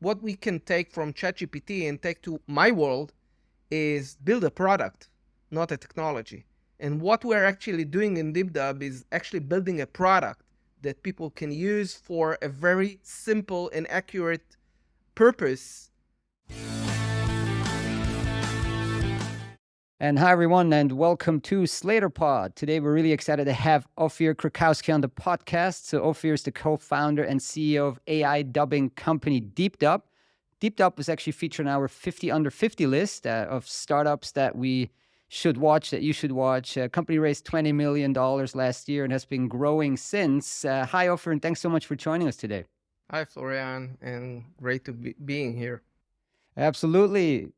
what we can take from ChatGPT and take to my world is build a product, not a technology. And what we're actually doing in DeepDub is actually building a product that people can use for a very simple and accurate purpose. And hi, everyone, and welcome to Slater Pod. Today, we're really excited to have Ophir Krakowski on the podcast. So, Ophir is the co-founder and CEO of AI dubbing company DeepDub. DeepDub was actually featured on our 50 under 50 list of startups that we should watch, that you should watch. Company raised $20 million last year and has been growing since. Hi, Ophir, and thanks so much for joining us today. Hi, Florian, and great to be being here. Absolutely.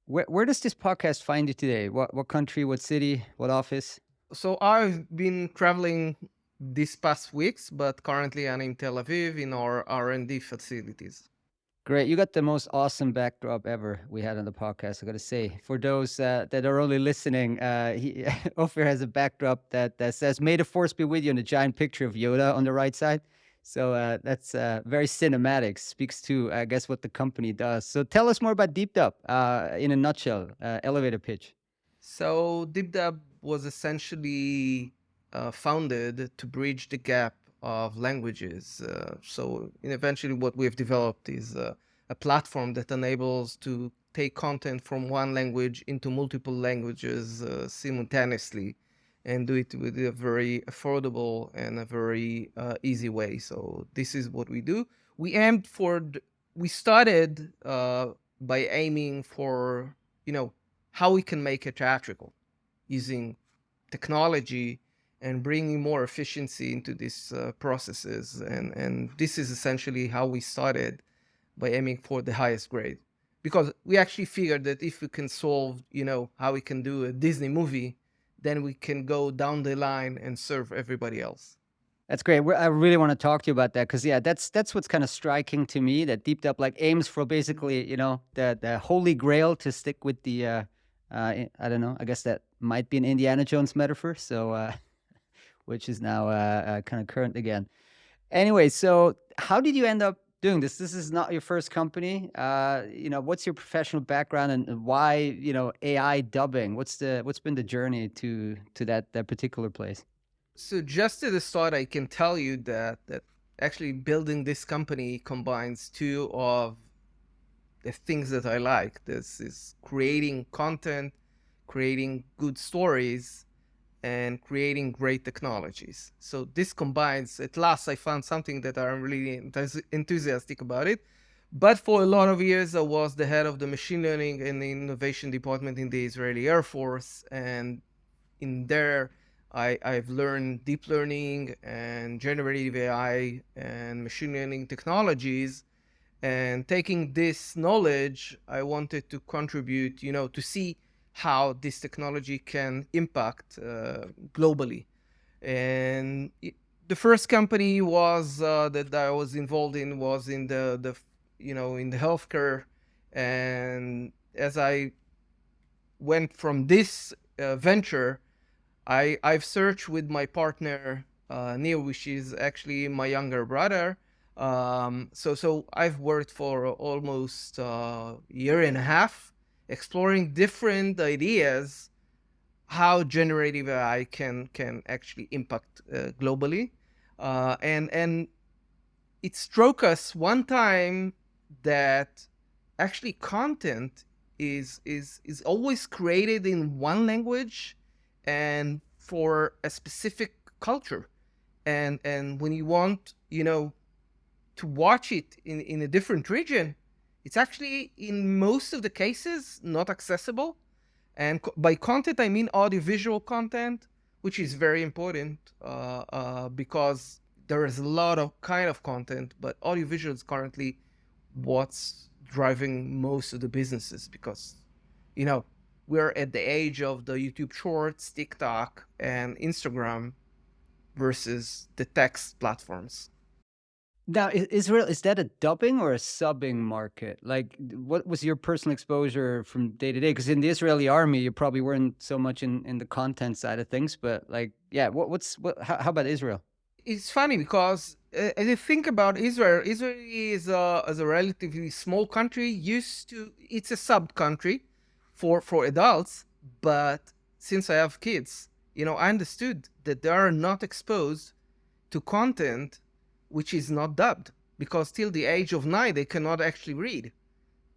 Where does this podcast find you today? What country, what city, what office? So I've been traveling these past weeks, but currently I'm in Tel Aviv in our R&D facilities. Great. You got the most awesome backdrop ever we had on the podcast, I got to say. For those that are only listening, Ophir has a backdrop that says, "May the force be with you," and a giant picture of Yoda on the right side. So that's very cinematic, speaks to, I guess, what the company does. So tell us more about DeepDub in a nutshell, elevator pitch. So DeepDub was essentially founded to bridge the gap of languages. So eventually what we've developed is a platform that enables to take content from one language into multiple languages simultaneously and do it with a very affordable and a very easy way. So this is what we do. We aimed for, we started by aiming for, how we can make it theatrical using technology and bringing more efficiency into these processes. And this is essentially how we started, by aiming for the highest grade. Because we actually figured that if we can solve, how we can do a Disney movie, then we can go down the line and serve everybody else. That's great. I really want to talk to you about that because, yeah, that's what's kind of striking to me, that DeepDub aims for basically, the holy grail, to stick with the, I don't know, I guess that might be an Indiana Jones metaphor, so which is now kind of current again. Anyway, so how did you end up doing this? This is not your first company. What's your professional background and why, AI dubbing? What's been the journey to that particular place? So just at the start, I can tell you that actually building this company combines two of the things that I like. This is creating content, creating good stories, and creating great technologies. So this combines, at last I found something that I'm really enthusiastic about it. But for a lot of years, I was the head of the machine learning and the innovation department in the Israeli Air Force. And in there, I've learned deep learning and generative AI and machine learning technologies. And taking this knowledge, I wanted to contribute, to see how this technology can impact globally. And the first company was that I was involved in was in the in the healthcare. And as I went from this venture, I've searched with my partner Neil, which is actually my younger brother. So I've worked for almost a year and a half, exploring different ideas how generative AI can actually impact globally, and it struck us one time that actually content is always created in one language and for a specific culture, and when you want to watch it in a different region, it's actually in most of the cases not accessible. And by content, I mean audiovisual content, which is very important because there is a lot of kind of content, but audiovisual is currently what's driving most of the businesses because, we're at the age of the YouTube Shorts, TikTok, and Instagram versus the text platforms. Now, Israel, is that a dubbing or a subbing market? What was your personal exposure from day to day? Because in the Israeli army, you probably weren't so much in the content side of things, but how about Israel? It's funny because as you think about Israel, Israel is a relatively small country. Used to, it's a sub country for adults, but since I have kids, I understood that they are not exposed to content which is not dubbed, because till the age of 9 they cannot actually read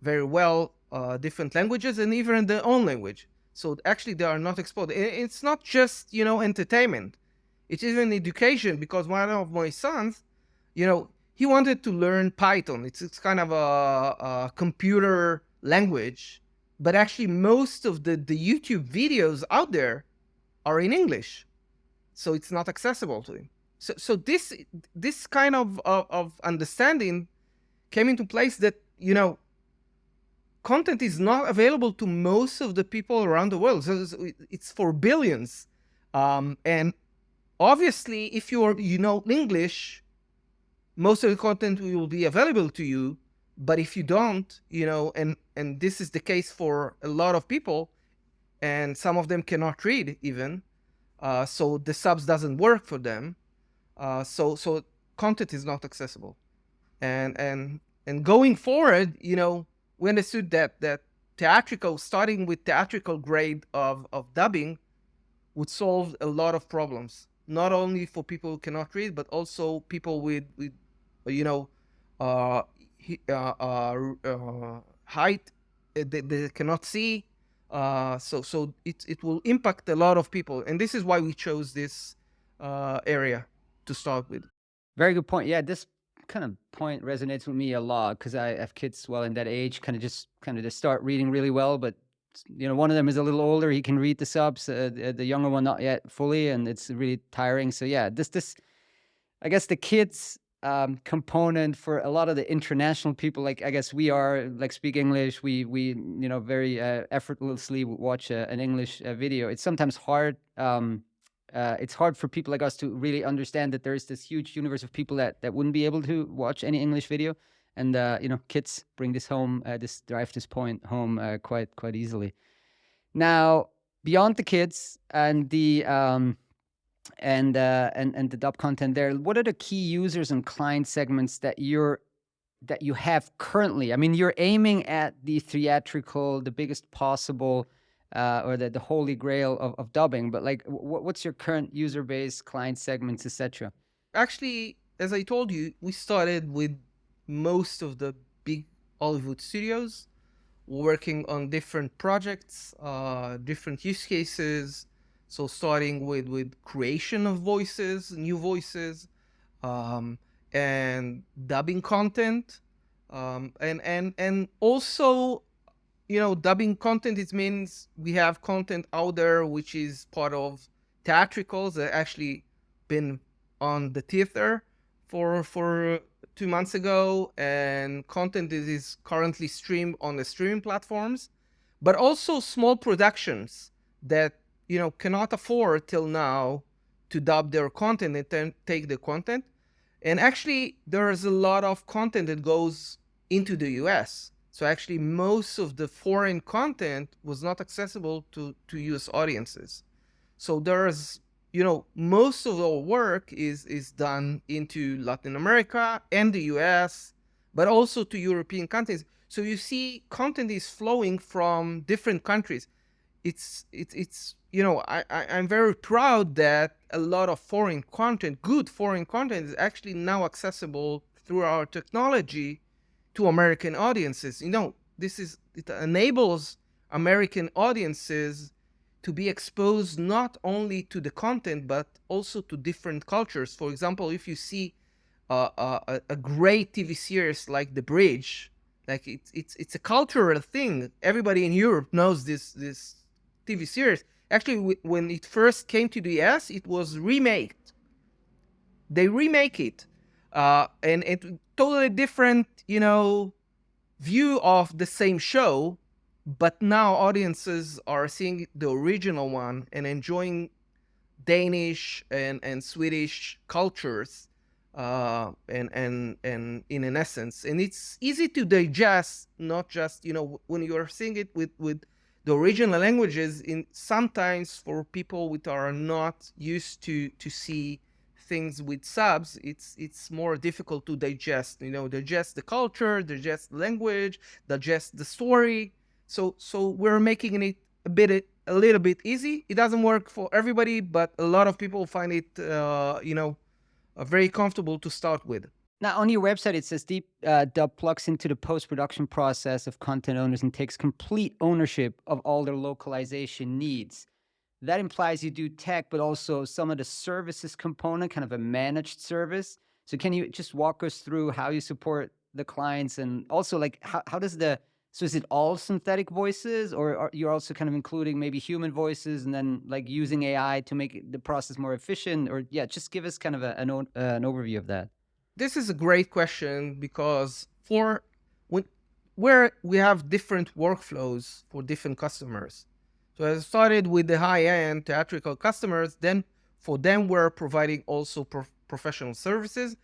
very well different languages and even their own language. So actually they are not exposed. It's not just entertainment, it's even education, because one of my sons, he wanted to learn Python. It's kind of a computer language, but actually most of the YouTube videos out there are in English, so it's not accessible to him. So this kind of understanding came into place, that content is not available to most of the people around the world. So it's for billions, and obviously, if you know English, most of the content will be available to you. But if you don't, and this is the case for a lot of people, and some of them cannot read even, so the subs doesn't work for them. So content is not accessible, and going forward, we understood that starting with theatrical grade of dubbing would solve a lot of problems, not only for people who cannot read, but also people with you know uh, height, they cannot see. So it will impact a lot of people, and this is why we chose this area to start with. Very good point. Yeah, this kind of point resonates with me a lot because I have kids well in that age, kind of just start reading really well, but one of them is a little older. He can read the subs. The younger one not yet fully, and it's really tiring. So yeah, this I guess the kids component for a lot of the international people, like I guess we are, like speak English, we very effortlessly watch an English video. It's sometimes hard. It's hard for people like us to really understand that there's this huge universe of people that wouldn't be able to watch any English video, and kids bring this home, drive this point home quite easily. Now, beyond the kids and the and the dub content there, what are the key users and client segments that you have currently? I mean, you're aiming at the theatrical, the biggest possible, or the holy grail of dubbing, but like, what's your current user base, client segments, etc.? Actually, as I told you, we started with most of the big Hollywood studios, working on different projects, different use cases. So starting with creation of voices, new voices, and dubbing content, and also, dubbing content. It means we have content out there which is part of theatricals that actually been on the theater for 2 months ago, and content that is currently streamed on the streaming platforms, but also small productions that cannot afford till now to dub their content and then take the content. And actually, there is a lot of content that goes into the US. So actually, most of the foreign content was not accessible to US audiences. So there's, most of our work is done into Latin America and the US, but also to European countries. So you see, content is flowing from different countries. I'm very proud that a lot of foreign content, good foreign content, is actually now accessible through our technology to American audiences. It enables American audiences to be exposed not only to the content, but also to different cultures. For example, if you see a great TV series like The Bridge, like it's a cultural thing. Everybody in Europe knows this TV series. Actually, when it first came to the US, it was remade. They remake it, and it totally different, view of the same show. But now audiences are seeing the original one and enjoying Danish and Swedish cultures, and in an essence, and it's easy to digest. Not just when you are seeing it with the original languages. In sometimes for people which are not used to see things with subs, it's more difficult to digest. Digest the culture, digest the language, digest the story. So we're making it a little bit easy. It doesn't work for everybody, but a lot of people find it very comfortable to start with. Now, on your website, it says Dub plugs into the post-production process of content owners and takes complete ownership of all their localization needs. That implies you do tech, but also some of the services component, kind of a managed service. So can you just walk us through how you support the clients, and also like how does so is it all synthetic voices, or are you also kind of including maybe human voices and then like using AI to make the process more efficient? Or yeah, just give us kind of an overview of that. This is a great question because where we have different workflows for different customers. So I started with the high-end theatrical customers. Then for them, we're providing also professional services.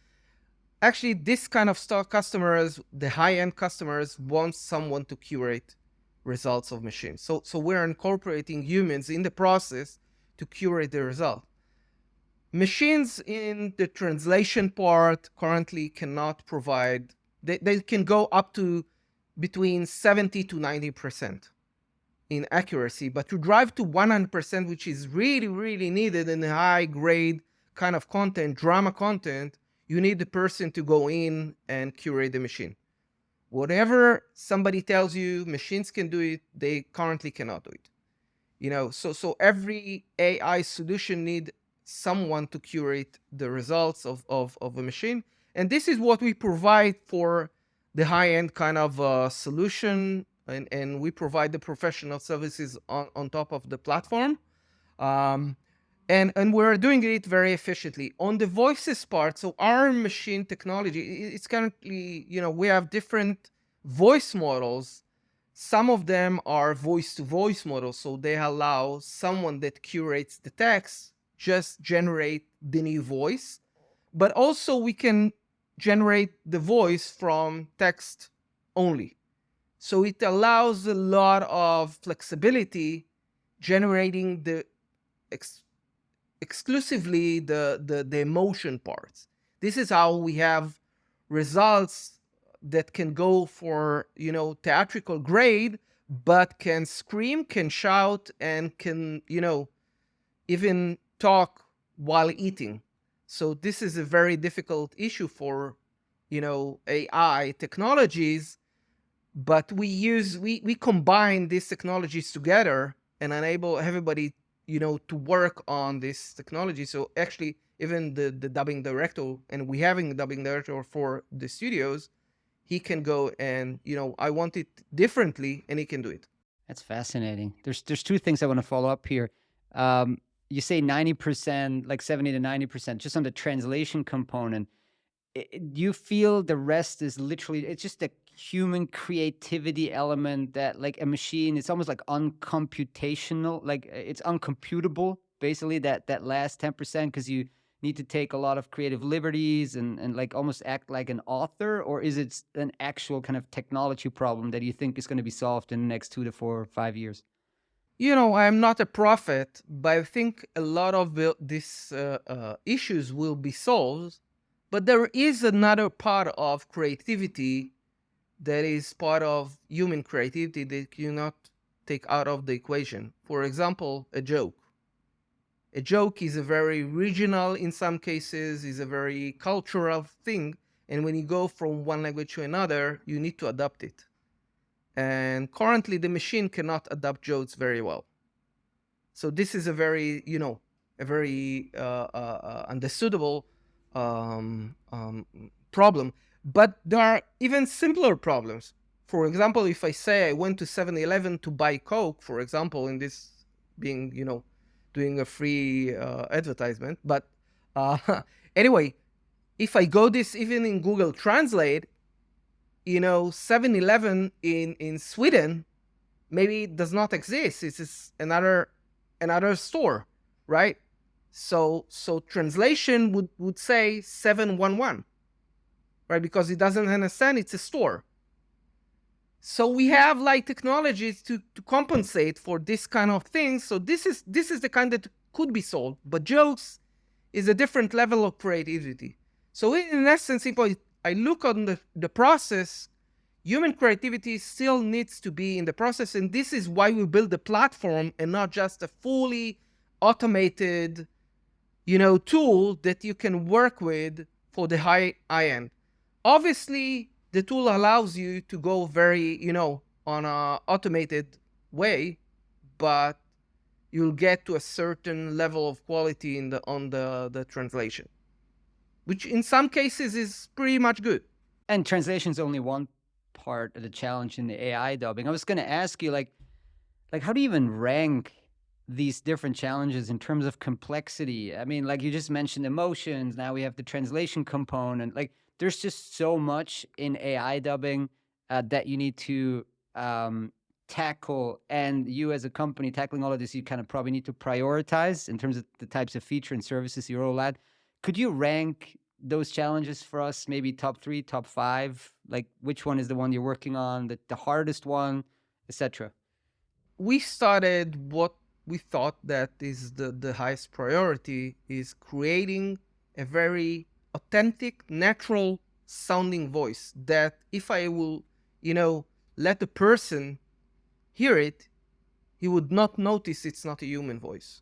Actually, this kind of customers, the high-end customers, want someone to curate results of machines. So we're incorporating humans in the process to curate the result. Machines in the translation part currently cannot provide, they can go up to between 70 to 90% in accuracy, but to drive to 100%, which is really, really needed in a high grade kind of content, drama content, you need the person to go in and curate the machine. Whatever somebody tells you machines can do it, they currently cannot do it. So every AI solution need someone to curate the results of a machine. And this is what we provide for the high-end kind of solution. And we provide the professional services on top of the platform. And we're doing it very efficiently. On the voices part, so our machine technology, it's currently, we have different voice models. Some of them are voice-to-voice models, so they allow someone that curates the text just generate the new voice. But also we can generate the voice from text only. So it allows a lot of flexibility, generating the exclusively the emotion parts. This is how we have results that can go for theatrical grade, but can scream, can shout, and can even talk while eating. So this is a very difficult issue for AI technologies, but we combine these technologies together and enable everybody to work on this technology. So actually, even the dubbing director, and we having a dubbing director for the studios, he can go and I want it differently, and he can do it. That's fascinating. There's two things I want to follow up here. You say 90%, like 70 to 90%, just on the translation component. Do you feel the rest is literally, it's just a human creativity element that like a machine, it's almost like uncomputational, like it's uncomputable, basically, that last 10%, because you need to take a lot of creative liberties and like almost act like an author? Or is it an actual kind of technology problem that you think is going to be solved in the next 2 to 4 or 5 years? I'm not a prophet, but I think a lot of these issues will be solved. But there is another part of creativity that is part of human creativity that you cannot take out of the equation. For example, a joke. A joke is a very regional, in some cases, is a very cultural thing. And when you go from one language to another, you need to adapt it. And currently, the machine cannot adapt jokes very well. So this is a very, understandable problem. But there are even simpler problems. For example, if I say I went to 7-Eleven to buy Coke, for example, in this being, doing a free advertisement. But anyway, if I go this even in Google Translate, 7-Eleven in Sweden maybe does not exist. It's just another store, right? So translation would say 711, right? Because it doesn't understand it's a store. So we have like technologies to compensate for this kind of things. So this is the kind that could be solved. But jokes is a different level of creativity. So in essence, if I look on the process, human creativity still needs to be in the process. And this is why we build a platform and not just a fully automated, tool that you can work with for the high end. Obviously, the tool allows you to go very, on a automated way, but you'll get to a certain level of quality on the translation, which in some cases is pretty much good. And translation is only one part of the challenge in the AI dubbing. I was going to ask you, like how do you even rank these different challenges in terms of complexity? I mean, like you just mentioned emotions. Now we have the translation component. Like, there's just so much in AI dubbing that you need to tackle. And you, as a company, tackling all of this, you kind of probably need to prioritize in terms of the types of feature and services you roll out. Could you rank those challenges for us? Maybe top 3, top 5. Like, which one is the one you're working on, the hardest one, etc. We started what we thought that is the highest priority, is creating a very authentic, natural sounding voice that if I will, let the person hear it, he would not notice it's not a human voice.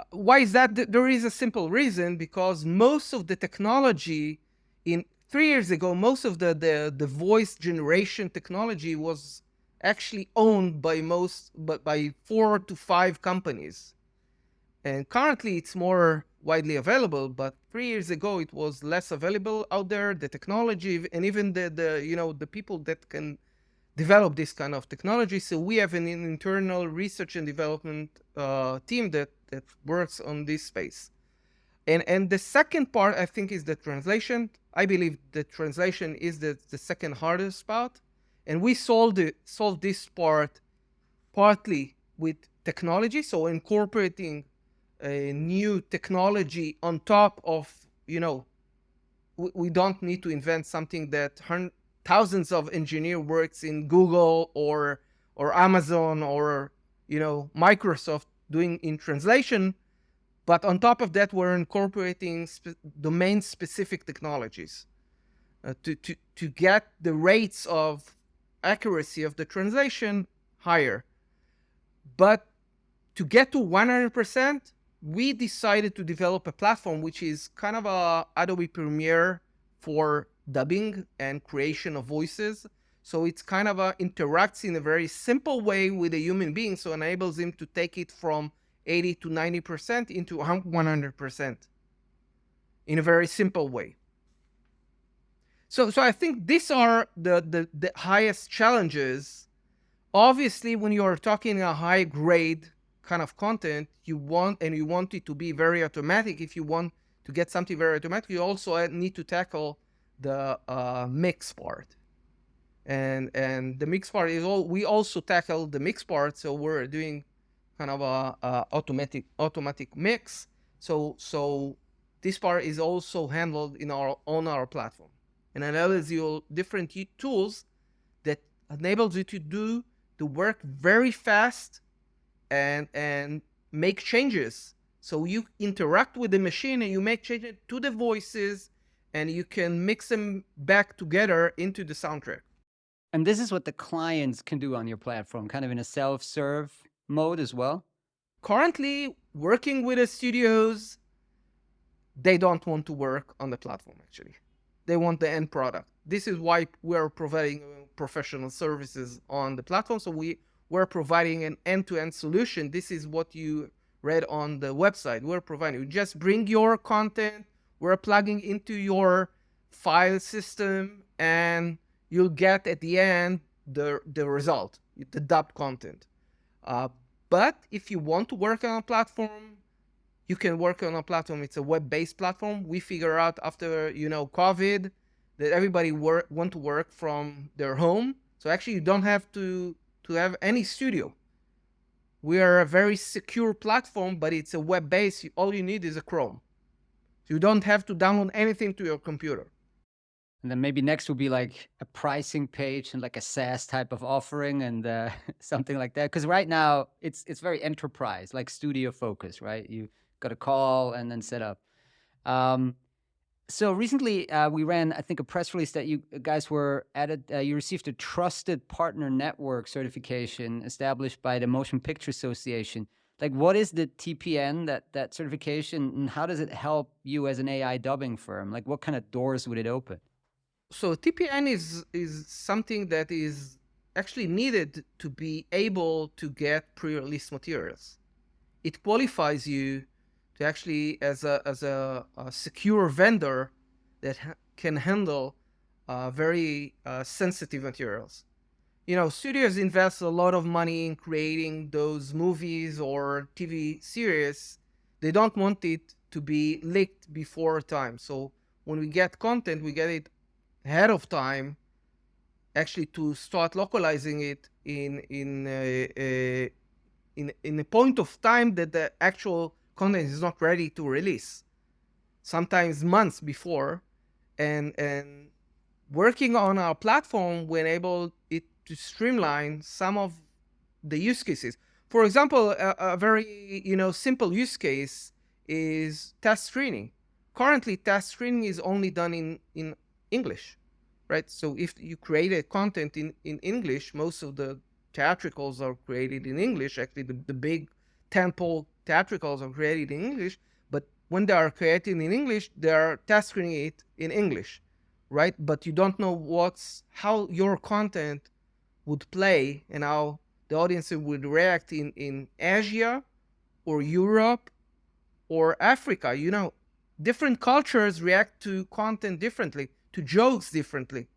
Why is that? There is a simple reason, because most of the technology in 3 years ago, most of the voice generation technology was actually owned by 4 to 5 companies. And currently it's more widely available, but 3 years ago it was less available out there, the technology, and even the people that can develop this kind of technology. So we have an internal research and development team that works on this space. And the second part, I think, is the translation. I believe the translation is the second hardest part. And we solved this part partly with technology. So incorporating a new technology on top of, we don't need to invent something that thousands of engineer works in Google or Amazon or Microsoft doing in translation. But on top of that, we're incorporating domain specific technologies to get the rates of accuracy of the translation higher. But to get to 100%, we decided to develop a platform which is kind of a Adobe Premiere for dubbing and creation of voices. So it's kind of interacts in a very simple way with a human being, so enables him to take it from 80 to 90% into 100% in a very simple way. So I think these are the highest challenges. Obviously, when you are talking a high grade kind of content, you want it to be very automatic. If you want to get something very automatic, you also need to tackle the mix part. And the mix part is we also tackle the mix part. So we're doing kind of a automatic mix. So this part is also handled on our platform, and enables you different tools that enables you to do the work very fast and make changes. So you interact with the machine and you make changes to the voices, and you can mix them back together into the soundtrack. And this is what the clients can do on your platform, kind of in a self-serve mode as well? Currently, working with the studios, they don't want to work on the platform, actually. They want the end product. This is why we're providing professional services on the platform. So we're providing an end-to-end solution. This is what you read on the website. We're providing. You just bring your content, we're plugging into your file system, and you'll get at the end the result, the dubbed content. But if you want to work on a platform, you can work on a platform. It's a web-based platform. We figure out after COVID that everybody want to work from their home. So actually, you don't have to have any studio. We are a very secure platform, but it's a web-based. All you need is a Chrome. So you don't have to download anything to your computer. And then maybe next will be like a pricing page and like a SaaS type of offering and something like that. Because right now it's very enterprise, like studio focus, right? You got a call and then set up. Um, so recently, we ran, I think, a press release that you guys were added. You received a Trusted Partner Network certification established by the Motion Picture Association. Like, what is the TPN, that certification, and how does it help you as an AI dubbing firm? Like, what kind of doors would it open? So TPN is something that is actually needed to be able to get pre-release materials. It qualifies you to actually as a secure vendor that can handle very sensitive materials. Studios invest a lot of money in creating those movies or TV series. They don't want it to be leaked before time. So when we get content, we get it ahead of time, actually to start localizing it in a point of time that the actual content is not ready to release, sometimes months before. And working on our platform, we enable it to streamline some of the use cases. For example, a very simple use case is test screening. Currently, test screening is only done in English, right? So if you create a content in English, most of the theatricals are created in English. Actually, the big tentpole theatricals are created in English, but when they are created in English, they are test screening it in English, right? But you don't know how your content would play and how the audience would react in Asia or Europe or Africa. Different cultures react to content differently, to jokes differently.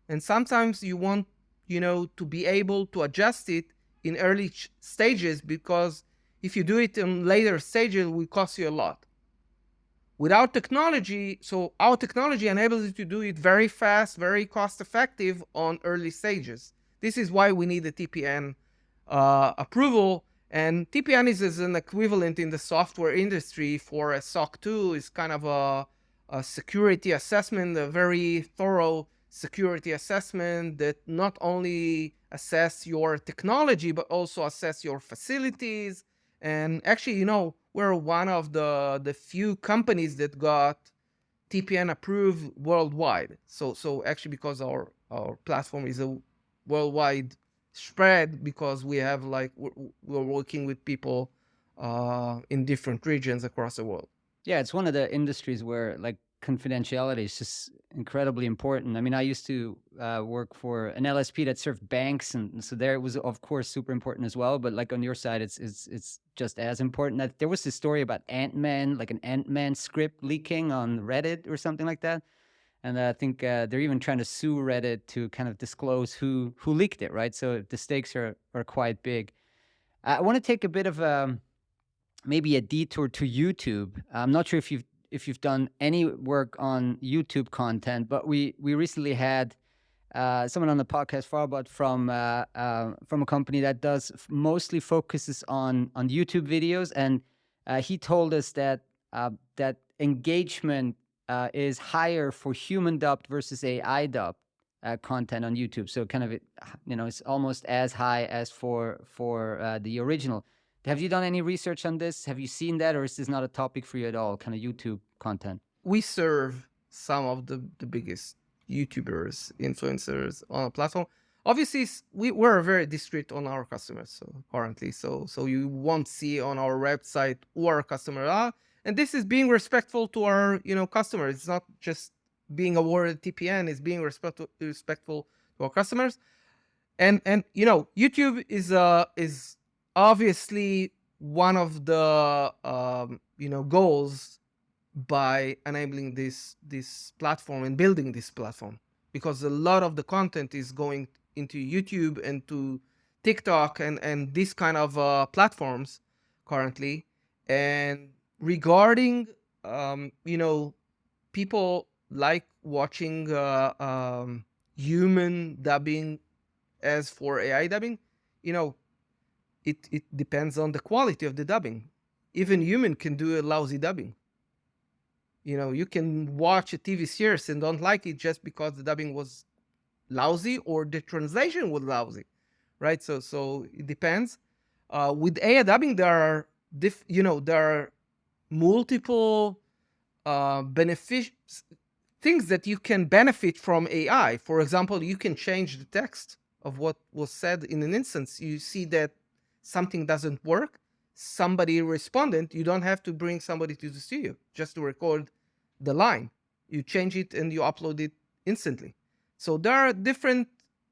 And sometimes you want, to be able to adjust it in early stages, because if you do it in later stages, it will cost you a lot. Without technology, so our technology enables you to do it very fast, very cost effective on early stages. This is why we need a TPN approval. And TPN is an equivalent in the software industry for a SOC 2. It's kind of a security assessment, a very thorough security assessment that not only assess your technology, but also assess your facilities. And actually, we're one of the few companies that got TPN approved worldwide. So actually, because our platform is a worldwide spread, because we have we're working with people in different regions across the world. Yeah, it's one of the industries where like confidentiality is just incredibly important. I mean, I used to work for an LSP that served banks, and so there it was of course super important as well. But like on your side, it's just as important. That there was this story about Ant-Man, like an Ant-Man script leaking on Reddit or something like that. And I think they're even trying to sue Reddit to kind of disclose who leaked it, right? So the stakes are quite big. I want to take a bit of maybe a detour to YouTube. I'm not sure if you've done any work on YouTube content, but we recently had someone on the podcast, Farbot, from a company that mostly focuses on YouTube videos, and he told us that that engagement is higher for human dubbed versus AI dubbed content on YouTube. So kind of it's almost as high as for the original. Have you done any research on this? Have you seen that, or is this not a topic for you at all? Kind of YouTube content. We serve some of the biggest YouTubers, influencers on our platform. Obviously, we're very discreet on our customers. So currently, so you won't see on our website who our customers are, and this is being respectful to our customers. It's not just being awarded TPN; it's being respectful to our customers. And YouTube is obviously one of the goals by enabling this platform and building this platform, because a lot of the content is going into YouTube and to TikTok and these kind of platforms currently. And regarding people like watching human dubbing as for AI dubbing, it depends on the quality of the dubbing. Even human can do a lousy dubbing. You can watch a TV series and don't like it just because the dubbing was lousy or the translation was lousy, right? So it depends. With AI dubbing, there are multiple things that you can benefit from AI. For example, you can change the text of what was said in an instance. You see that something doesn't work, somebody responded, you don't have to bring somebody to the studio just to record the line. You change it and you upload it instantly. So there are different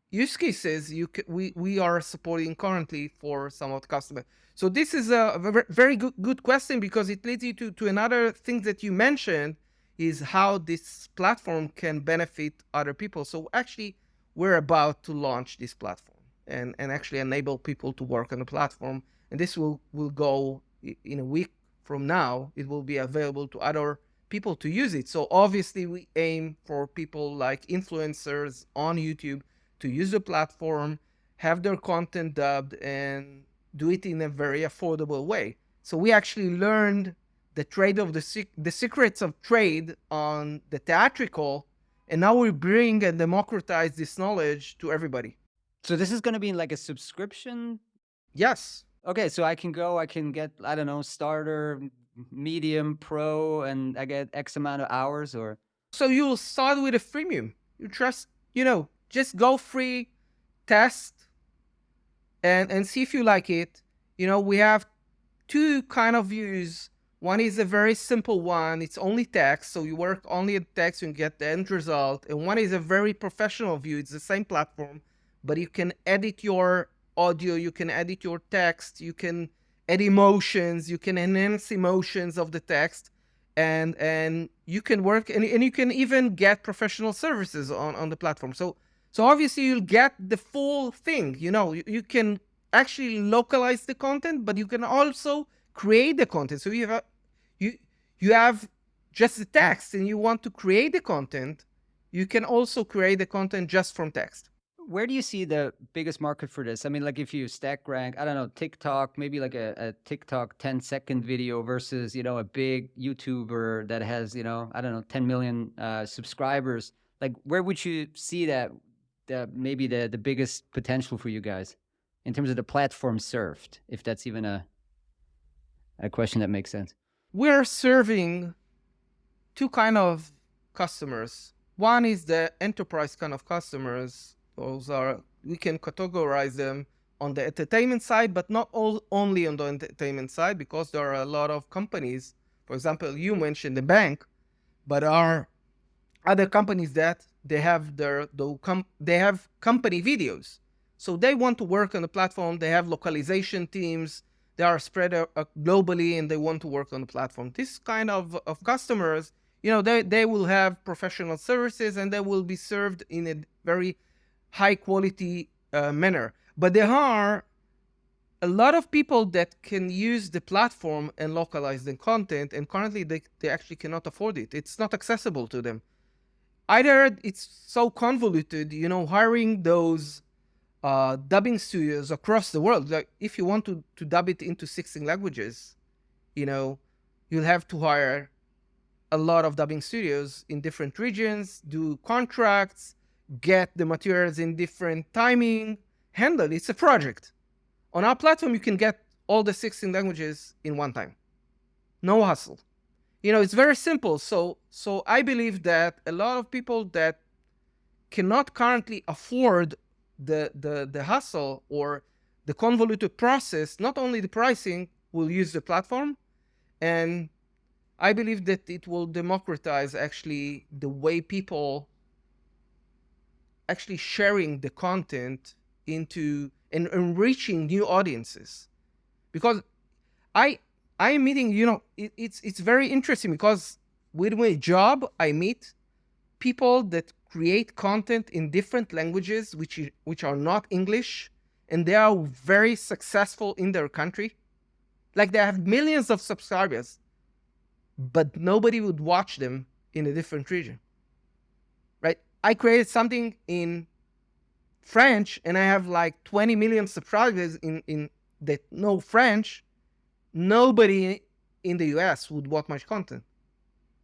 use cases we are supporting currently for some of the customers. So this is a very good question, because it leads you to another thing that you mentioned, is how this platform can benefit other people. So actually, we're about to launch this platform and actually enable people to work on the platform. And this will go in a week from now. It will be available to other people to use it. So obviously, we aim for people like influencers on YouTube to use the platform, have their content dubbed, and do it in a very affordable way. So we actually learned the trade of the secrets of trade on the theatrical, and now we bring and democratize this knowledge to everybody. So this is going to be like a subscription? Yes. Okay, so I can get, I don't know, starter, medium, pro, and I get X amount of hours, or? So you'll start with a freemium. You just go free, test, and see if you like it. We have two kind of views. One is a very simple one. It's only text. So you work only at text and get the end result. And one is a very professional view. It's the same platform, but you can edit your audio. You can edit your text. You can add emotions. You can enhance emotions of the text. And you can work, and you can even get professional services on the platform. So obviously you'll get the full thing. You can actually localize the content, but you can also create the content. So you have just the text and you want to create the content, you can also create the content just from text. Where do you see the biggest market for this? I mean, like if you stack rank, I don't know, TikTok, maybe like a TikTok 10-second video versus, a big YouTuber that has, I don't know, 10 million subscribers. Like where would you see that maybe the biggest potential for you guys in terms of the platform served, if that's even a question that makes sense? We're serving two kind of customers. One is the enterprise kind of customers. Those are, we can categorize them on the entertainment side, but not only on the entertainment side, because there are a lot of companies. For example, you mentioned the bank, but are other companies that they have they have company videos. So they want to work on the platform. They have localization teams. They are spread globally, and they want to work on the platform. This kind of customers, they will have professional services, and they will be served in a very high quality manner. But there are a lot of people that can use the platform and localize the content, and currently they actually cannot afford it. It's not accessible to them. Either it's so convoluted, hiring those dubbing studios across the world. Like if you want to dub it into 16 languages, you'll have to hire a lot of dubbing studios in different regions, do contracts, get the materials in different timing, handle. It's a project. On our platform, you can get all the 16 languages in one time. No hustle. It's very simple. So I believe that a lot of people that cannot currently afford the hustle or the convoluted process, not only the pricing, will use the platform. And I believe that it will democratize actually the way people actually sharing the content into and enriching new audiences. Because I am meeting, it's very interesting, because with my job, I meet people that create content in different languages, which are not English, and they are very successful in their country. Like they have millions of subscribers, but nobody would watch them in a different region, right? I created something in French, and I have like 20 million subscribers in that know French. Nobody in the US would watch my content,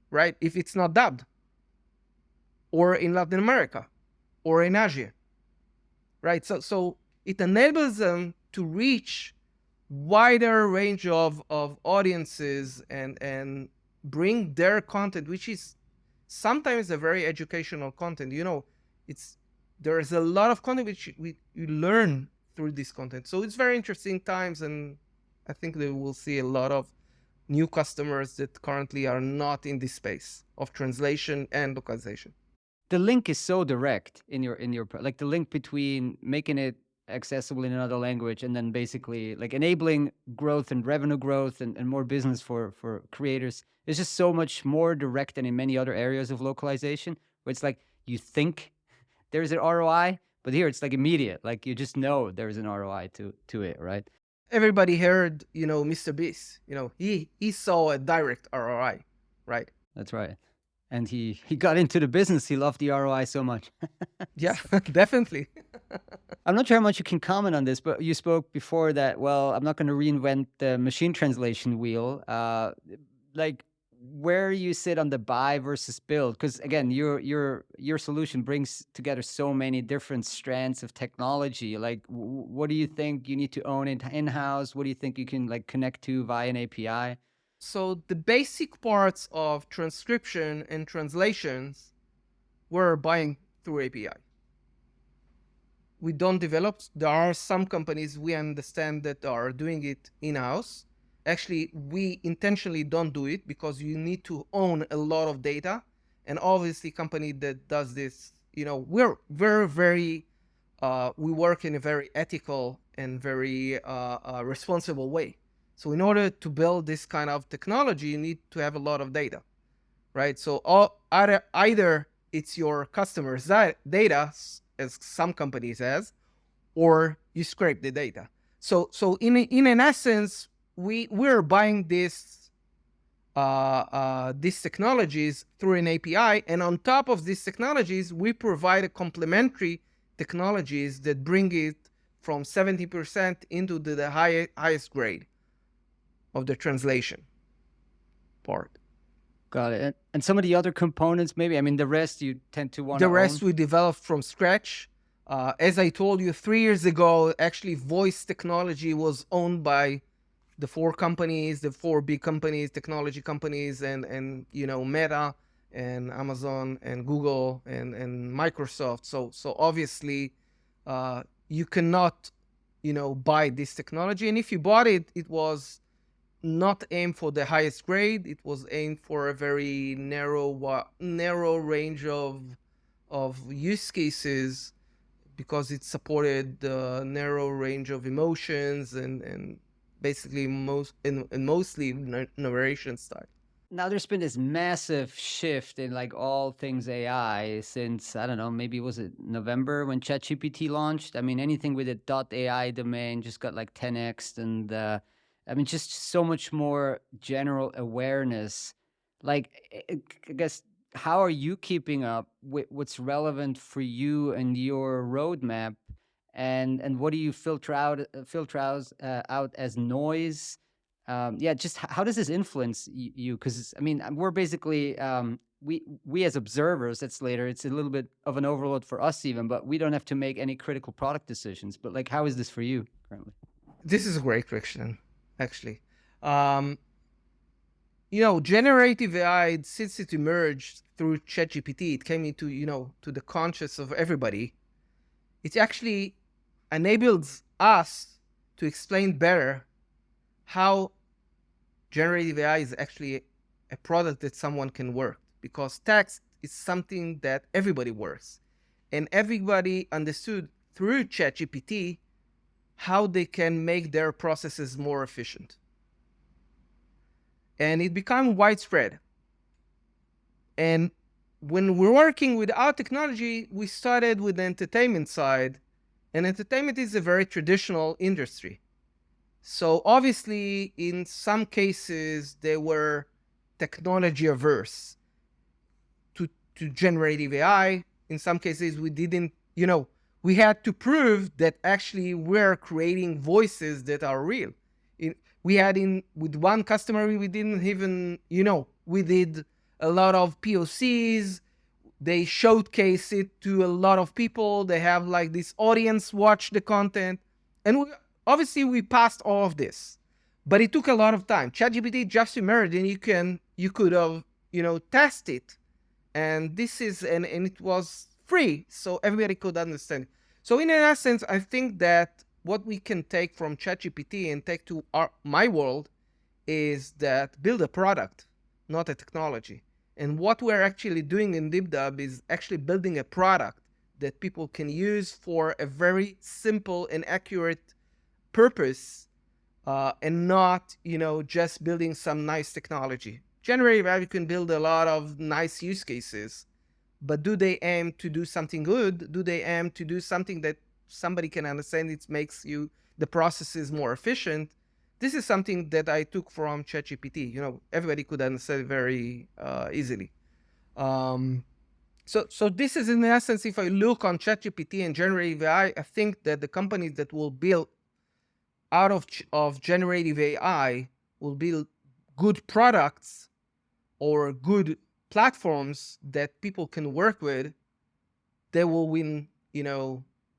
right? If it's not dubbed, or in Latin America, or in Asia, right? So it enables them to reach wider range of audiences and bring their content, which is sometimes a very educational content. It's there is a lot of content which you learn through this content. So it's very interesting times, and I think that we'll see a lot of new customers that currently are not in this space of translation and localization. The link is so direct in your like the link between making it accessible in another language and then basically like enabling growth and revenue growth and more business for creators is just so much more direct than in many other areas of localization, where it's like you think there's an ROI, but here it's like immediate. Like you just know there's an ROI to it, right? Everybody heard, Mr. Beast. He saw a direct ROI, right? That's right. And he got into the business. He loved the ROI so much. Yeah, definitely. I'm not sure how much you can comment on this, but you spoke before that, well, I'm not going to reinvent the machine translation wheel. Like where you sit on the buy versus build, because again, your solution brings together so many different strands of technology. Like, what do you think you need to own it in-house? What do you think you can like connect to via an API? So the basic parts of transcription and translations we're buying through API. We don't develop. There are some companies we understand that are doing it in-house. Actually, we intentionally don't do it because you need to own a lot of data. And obviously, company that does this, we're very, we work in a very ethical and very responsible way. So in order to build this kind of technology, you need to have a lot of data, right? So either it's your customers' data, as some companies has, or you scrape the data. So in an essence, we're buying these technologies through an API, and on top of these technologies, we provide a complementary technologies that bring it from 70% into the highest grade of the translation part. Got it. And some of the other components, maybe, I mean, the rest you tend to want to The rest we developed from scratch. As I told you, 3 years ago, actually voice technology was owned by the four big companies, technology companies, and Meta and Amazon and Google and Microsoft. So obviously, you cannot, buy this technology. And if you bought it, it was not aimed for the highest grade. It was aimed for a very narrow range of use cases, because it supported the narrow range of emotions and basically mostly narration style. Now there's been this massive shift in like all things AI since, I don't know, maybe was it November when ChatGPT launched? I mean, anything with a .ai domain just got like 10x, and I mean, just so much more general awareness. Like, I guess, how are you keeping up with what's relevant for you and your roadmap? And what do you filter out as noise? Yeah, just how does this influence you? Because I mean, we're basically we as observers at Slater, it's a little bit of an overload for us even, but we don't have to make any critical product decisions. But like, how is this for you currently? This is a great question, actually. Generative AI, since it emerged through ChatGPT, it came into to the conscious of everybody. It actually enables us to explain better how generative AI is actually a product that someone can work, because text is something that everybody works, and everybody understood through ChatGPT how they can make their processes more efficient. And it became widespread. And when we're working with our technology, we started with the entertainment side, and entertainment is a very traditional industry. So obviously, in some cases, they were technology averse to generative AI. In some cases, we didn't, we had to prove that actually we're creating voices that are real. With one customer, we didn't even, we did a lot of POCs. They showcase it to a lot of people. They have like this audience watch the content. And Obviously, we passed all of this, but it took a lot of time. ChatGPT just emerged, and you could have test it, and it was free, so everybody could understand. So in essence, I think that what we can take from ChatGPT and take to my world is that build a product, not a technology. And what we're actually doing in DeepDub is actually building a product that people can use for a very simple and accurate purpose, and not just building some nice technology. Generative AI can build a lot of nice use cases, but do they aim to do something good? Do they aim to do something that somebody can understand? It makes the processes more efficient. This is something that I took from ChatGPT. Everybody could understand it very easily. So this is in essence, if I look on ChatGPT and generative AI, I think that the companies that will build out of generative AI will build good products or good platforms that people can work with. They will win,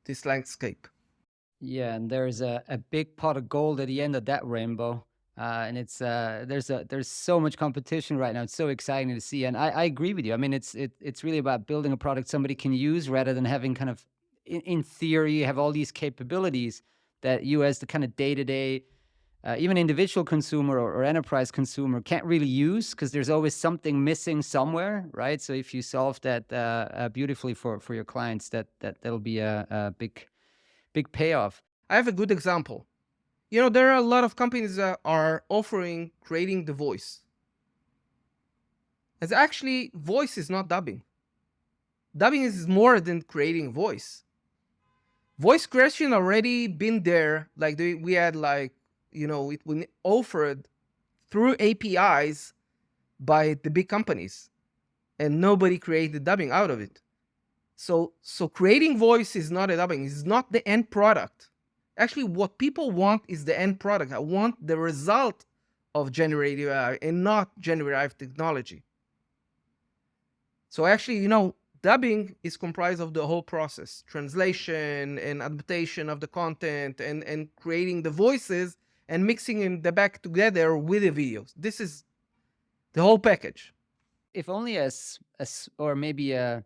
this landscape. Yeah, and there's a big pot of gold at the end of that rainbow. And it's there's so much competition right now. It's so exciting to see. And I agree with you. I mean, it's really about building a product somebody can use rather than having kind of in theory have all these capabilities that you as the kind of day-to-day even individual consumer or enterprise consumer can't really use because there's always something missing somewhere, right? So if you solve that beautifully for your clients, that'll be a big payoff. I have a good example. There are a lot of companies that are offering creating the voice. As actually, voice is not dubbing. Dubbing is more than creating voice. Voice creation already been there. Like we had it was offered through APIs by the big companies, and nobody created dubbing out of it. So creating voice is not a dubbing. It's not the end product. Actually, what people want is the end product. I want the result of generative AI and not generative technology. So actually, dubbing is comprised of the whole process, translation and adaptation of the content and creating the voices and mixing the back together with the videos. This is the whole package. If only or maybe a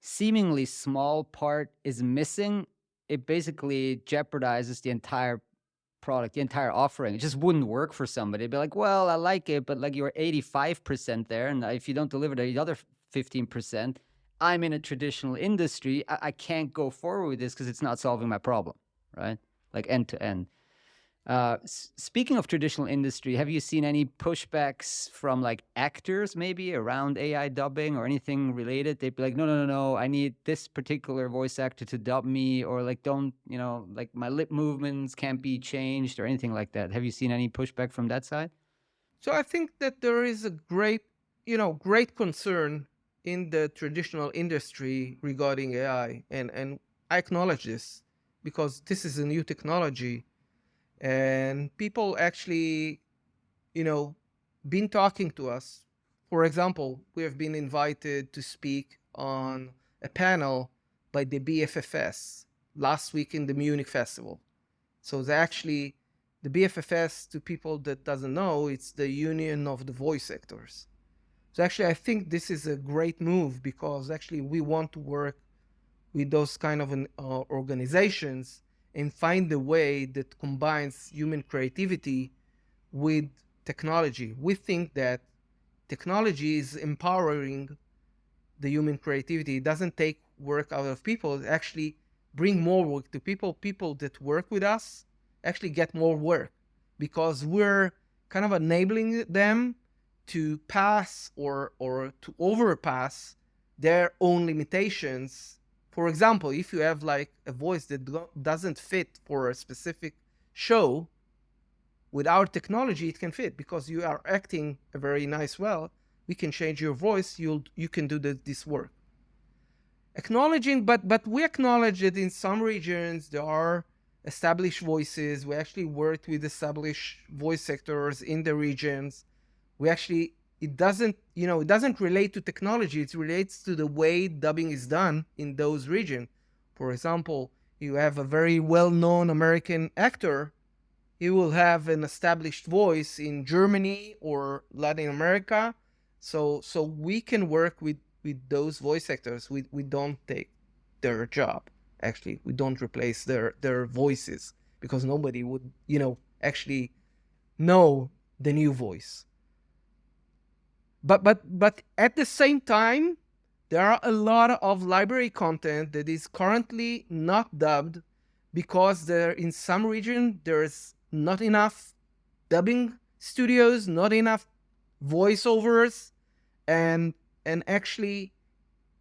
seemingly small part is missing, it basically jeopardizes the entire product, the entire offering. It just wouldn't work for somebody. It'd be like, well, I like it, but like you're 85% there, and if you don't deliver the other 15%, I'm in a traditional industry. I can't go forward with this because it's not solving my problem, right? Like end to end. Speaking of traditional industry, have you seen any pushbacks from like actors maybe around AI dubbing or anything related? They'd be like, no, I need this particular voice actor to dub me, or like don't, like my lip movements can't be changed or anything like that. Have you seen any pushback from that side? So I think that there is a great concern in the traditional industry regarding AI, and I acknowledge this because this is a new technology. And people actually, been talking to us. For example, we have been invited to speak on a panel by the BFFS last week in the Munich Festival. So the BFFS, to people that doesn't know, it's the Union of the Voice Actors. So actually, I think this is a great move because actually we want to work with those kind of organizations and find a way that combines human creativity with technology. We think that technology is empowering the human creativity. It doesn't take work out of people. It actually bring more work to people. People that work with us actually get more work because we're kind of enabling them to pass or to overpass their own limitations. For example, if you have like a voice that doesn't fit for a specific show, with our technology it can fit because you are acting a very nice well. We can change your voice. You can do this work. Acknowledging, but we acknowledge that in some regions there are established voices. We actually worked with established voice actors in the regions. It doesn't relate to technology. It relates to the way dubbing is done in those regions. For example, you have a very well-known American actor he will have an established voice in Germany or Latin America. So we can work with those voice actors. We don't take their job. Actually, we don't replace their voices, because nobody would, actually know the new voice. But at the same time, there are a lot of library content that is currently not dubbed, because there in some region there's not enough dubbing studios, not enough voiceovers, and actually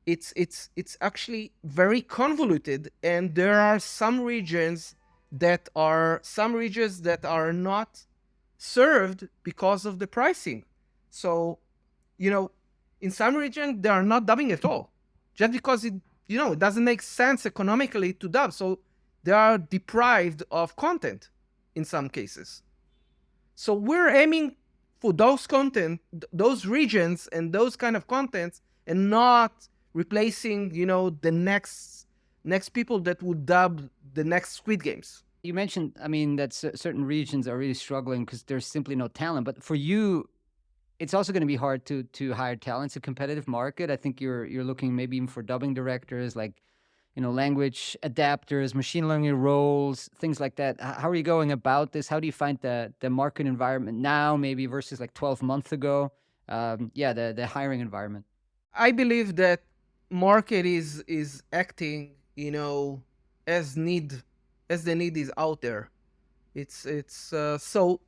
it's actually very convoluted, and there are some regions that are not served because of the pricing. So, in some region they are not dubbing at all, just because it doesn't make sense economically to dub. So they are deprived of content in some cases. So we're aiming for those regions and those kind of contents, and not replacing, the next people that would dub the next Squid Games. You mentioned, I mean, that certain regions are really struggling because there's simply no talent. But for you, it's also going to be hard to hire talent. It's a competitive market. I think you're looking maybe even for dubbing directors, like, language adapters, machine learning roles, things like that. How are you going about this? How do you find the market environment now, maybe versus like 12 months ago? Yeah, the hiring environment. I believe that market is acting, as the need is out there. So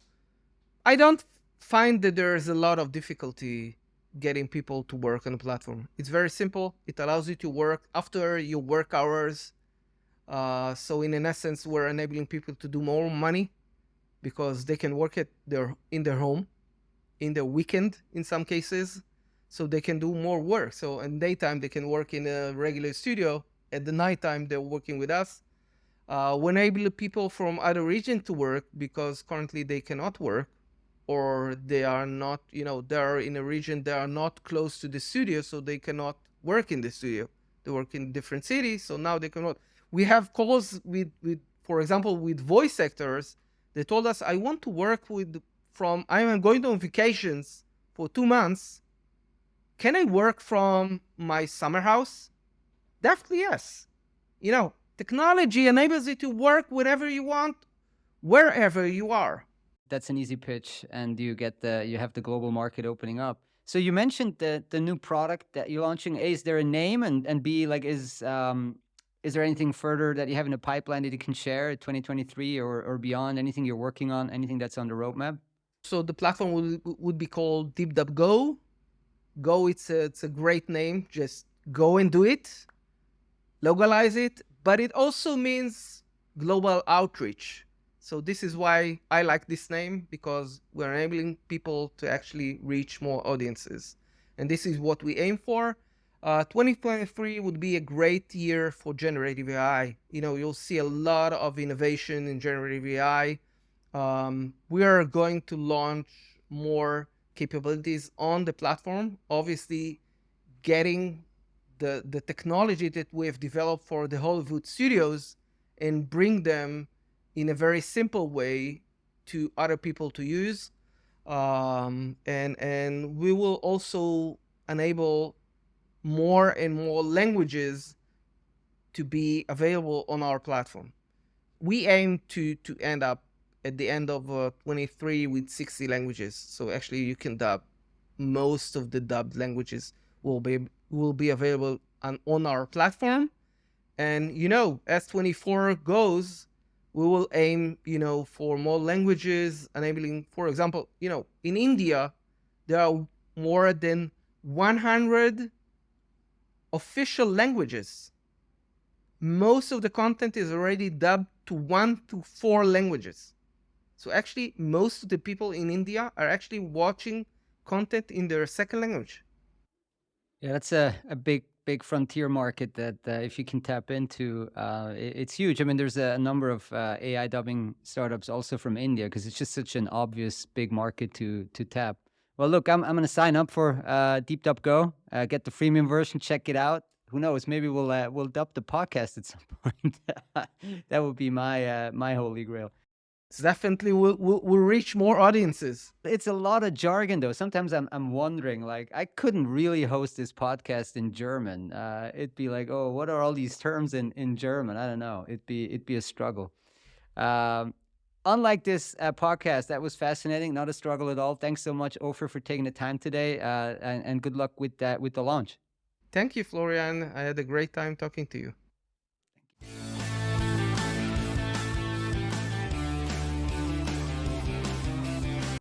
I don't find that there's a lot of difficulty getting people to work on the platform. It's very simple. It allows you to work after your work hours. So in essence, we're enabling people to do more money, because they can work in their home, in their weekend in some cases, so they can do more work. So in daytime they can work in a regular studio. At the nighttime they're working with us. We enable people from other regions to work, because currently they cannot work, or they are not, they are in a region that are not close to the studio, so they cannot work in the studio. They work in different cities, so now they cannot. We have calls with for example, with voice actors. They told us, I want to work I am going on vacations for 2 months. Can I work from my summer house? Definitely yes. Technology enables you to work wherever you want, wherever you are. That's an easy pitch, and you have the global market opening up. So you mentioned the new product that you're launching. A, is there a name, and B, like, is there anything further that you have in the pipeline that you can share 2023 or beyond? Anything you're working on? Anything that's on the roadmap? So the platform would be called DeepDub Go. Go, it's a great name. Just go and do it. Localize it, but it also means global outreach. So this is why I like this name, because we're enabling people to actually reach more audiences. And this is what we aim for. 2023 would be a great year for generative AI. You'll see a lot of innovation in generative AI. We are going to launch more capabilities on the platform. Obviously, getting the technology that we have developed for the Hollywood studios and bring them in a very simple way to other people to use. And we will also enable more and more languages to be available on our platform. We aim to end up at the end of 23 with 60 languages. So actually you can dub. Most of the dubbed languages will be available on our platform. And as 24 goes, we will aim for more languages, enabling, for example, in India there are more than 100 official languages. Most of the content is already dubbed to 1 to 4 languages. So actually most of the people in India are actually watching content in their second language. Yeah, that's a big frontier market that if you can tap into, it's huge. I mean, there's a number of AI dubbing startups also from India, because it's just such an obvious big market to tap. Well, look, I'm going to sign up for DeepDub Go, get the freemium version, check it out. Who knows? Maybe we'll dub the podcast at some point. That would be my holy grail. It's definitely will reach more audiences. It's a lot of jargon though. Sometimes I'm wondering, like, I couldn't really host this podcast in German. It'd be like, oh, what are all these terms in German? I don't know. It'd be a struggle. Um, Unlike this podcast, that was fascinating. Not a struggle at all. Thanks so much, Ofer, for taking the time today. And good luck with the launch. Thank you, Florian. I had a great time talking to you.